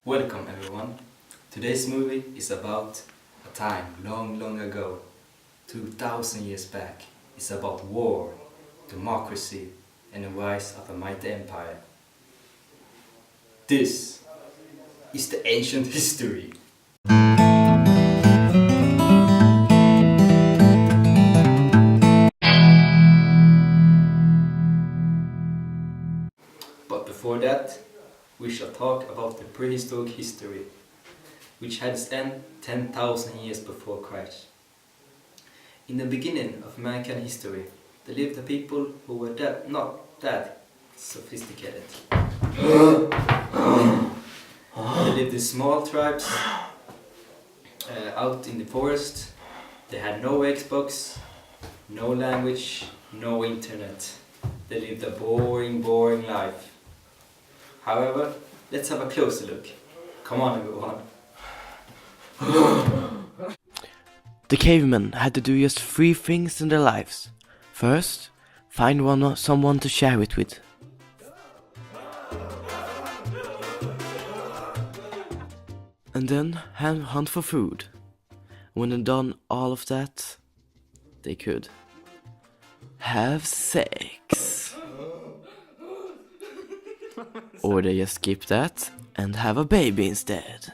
Welcome everyone. Today's movie is about a time long ago, 2000 years back. It's about war, democracy and the rise of a mighty empire. This is the ancient history. But before that, we shall talk about the prehistoric history, which had its end 10,000 years before Christ. In the beginning of mankind history, there lived a people who were not that sophisticated. They lived in small tribes out in the forest. They had no Xbox, no language, no internet. They lived a boring life. However, let's have a closer look. Come on everyone. The cavemen had to do just 3 things in their lives. First, find someone to share it with. And then hunt for food. When they'd done all of that, they could have sex. Or they just skip that and have a baby instead.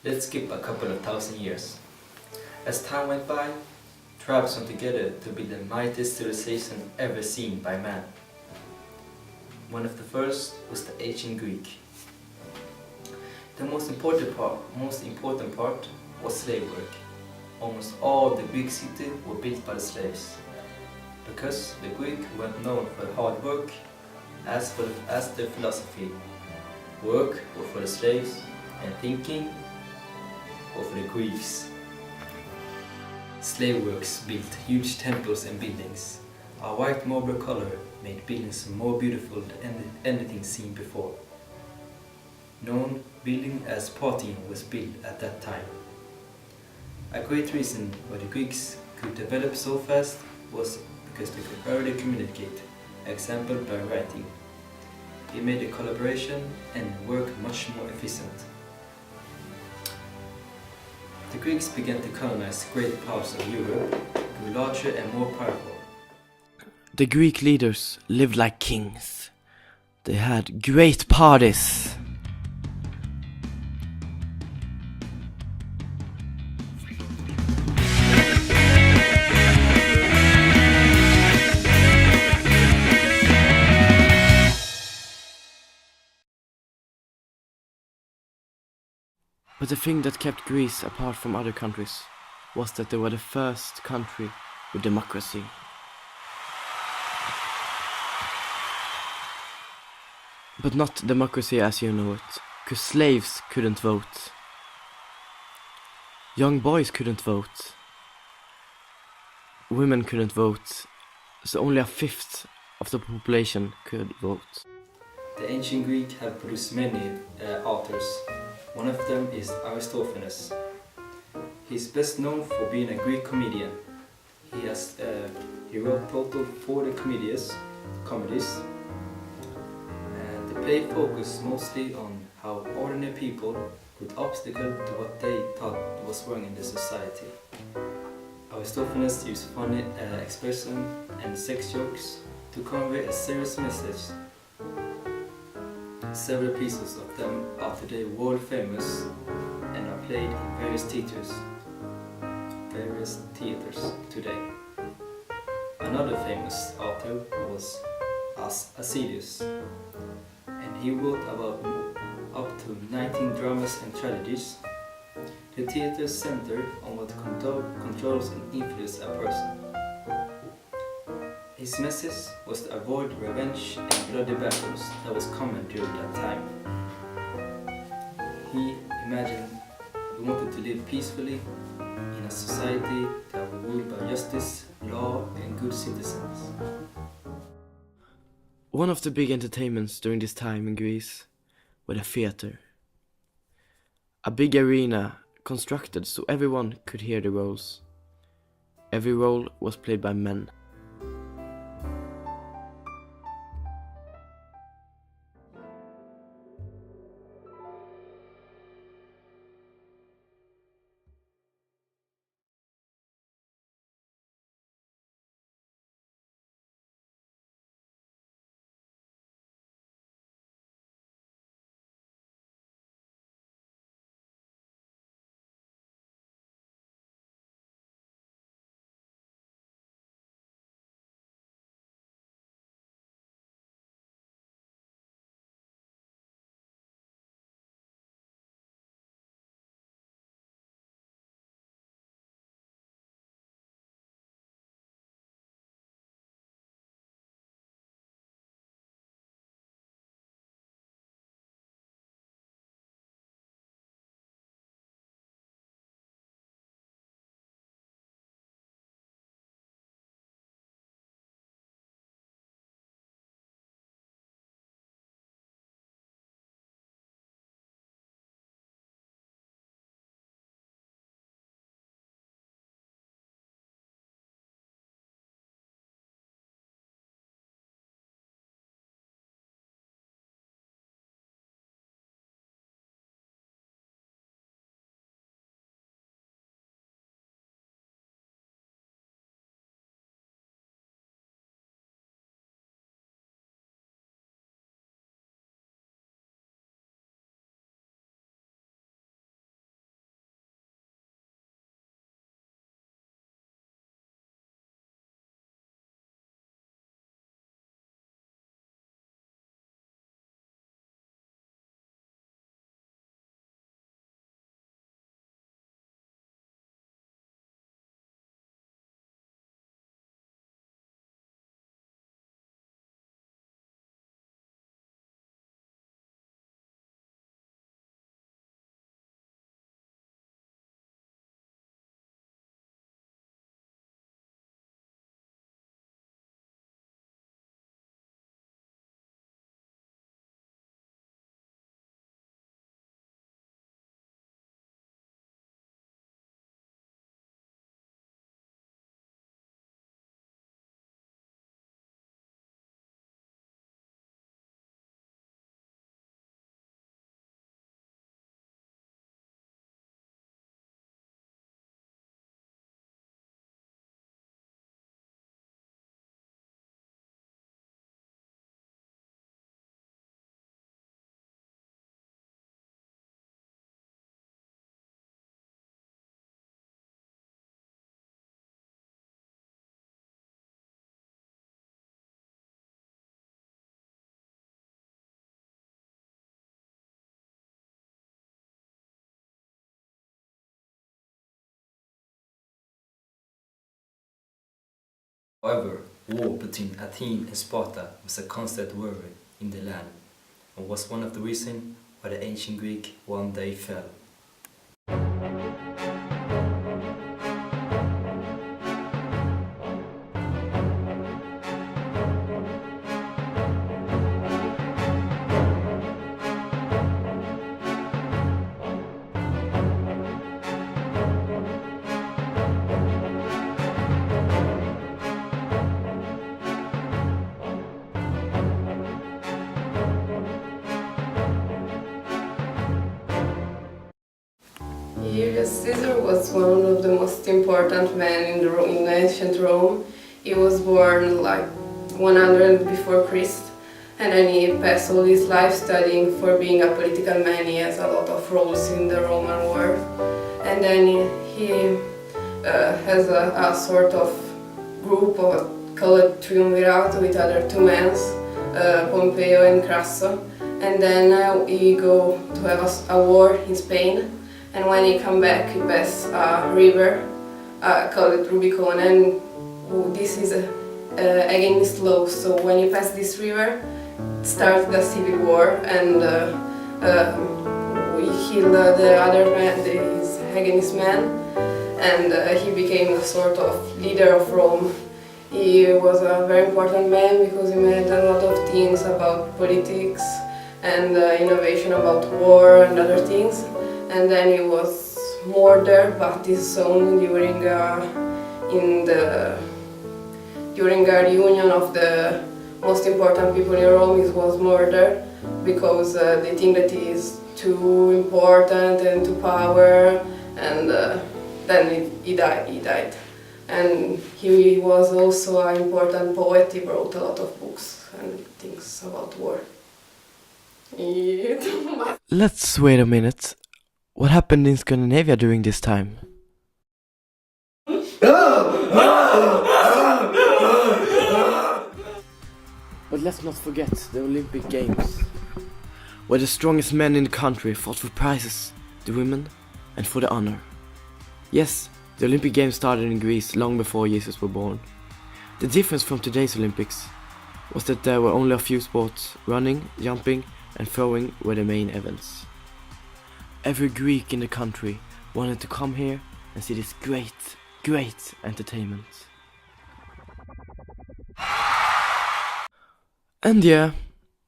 Let's skip a couple of thousand years. As time went by, tribes went together to build the mightiest civilization ever seen by man. One of the first was the ancient Greek. The most important part was slave work. Almost all the Greek cities were built by the slaves, because the Greeks were known for hard work as their philosophy. Work was for the slaves and thinking was for the Greeks. Slave workers built huge temples and buildings. A white marble color made buildings more beautiful than anything seen before. Known building as Parthenon was built at that time. A great reason why the Greeks could develop so fast was because they could early communicate, example by writing. It made the collaboration and work much more efficient. The Greeks began to colonize great parts of Europe, grew larger and more powerful. The Greek leaders lived like kings. They had great parties. But the thing that kept Greece apart from other countries was that they were the first country with democracy. But not democracy as you know it, because slaves couldn't vote. Young boys couldn't vote. Women couldn't vote, so only a fifth of the population could vote. The ancient Greeks have produced many authors. One of them is Aristophanes. He is best known for being a Greek comedian. He wrote total 40 comedies, and the play focused mostly on how ordinary people put obstacle to what they thought was wrong in the society. Aristophanes used funny expression and sex jokes to convey a serious message. Several pieces of them are today world famous and are played in various theaters today. Another famous author was Aeschylus, and he wrote about up to 19 dramas and tragedies. The theaters center on what controls and influences a person. His message was to avoid revenge and bloody battles that was common during that time. He wanted to live peacefully in a society that was ruled by justice, law and good citizens. One of the big entertainments during this time in Greece were the theater. A big arena constructed so everyone could hear the roles. Every role was played by men. However, war between Athens and Sparta was a constant worry in the land, and was one of the reasons why the ancient Greek one day fell. Julius Caesar was one of the most important men in ancient Rome. He was born like 100 before Christ, and then he passed all his life studying for being a political man. He has a lot of roles in the Roman world, and then he has a sort of group called Triumvirate with other two men, Pompeo and Crasso, and then he go to have a war in Spain. And when he come back, he pass a river called Rubicon, and this is against law. So when he pass this river, started the civil war, and we killed the other man, his against man, and he became a sort of leader of Rome He was a very important man because he made a lot of things about politics and innovation about war and other things. And then he was murdered, but his son during a reunion of the most important people in Rome, he was murdered because they think that he is too important and too power, and then he died. And he was also an important poet. He wrote a lot of books and things about war. Let's wait a minute. What happened in Scandinavia during this time? But let's not forget the Olympic Games, where the strongest men in the country fought for prizes, the women, and for the honor. Yes, the Olympic Games started in Greece long before Jesus was born. The difference from today's Olympics was that there were only a few sports: running, jumping, and throwing were the main events. Every Greek in the country wanted to come here and see this great entertainment. And yeah,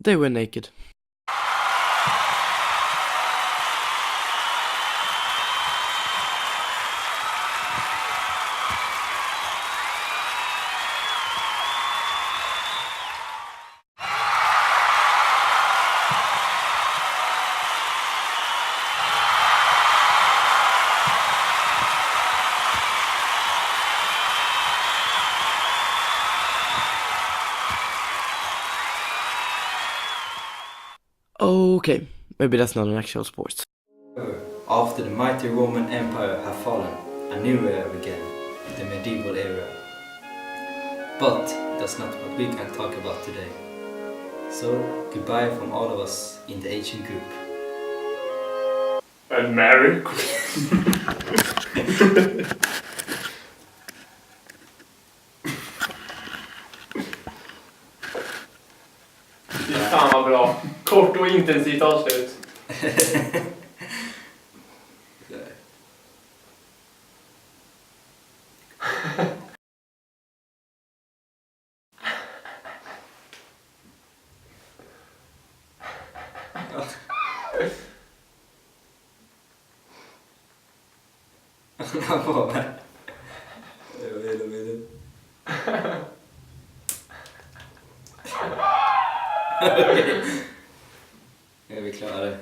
they were naked. Okay, maybe that's not an actual sport. After the mighty Roman Empire had fallen, a new era began, the medieval era. But that's not what we can talk about today. So, goodbye from all of us in the ancient group. And Mary. Fy fan vad bra. Kort och intensivt avslut. Jag vet. Okej. Är vi klara?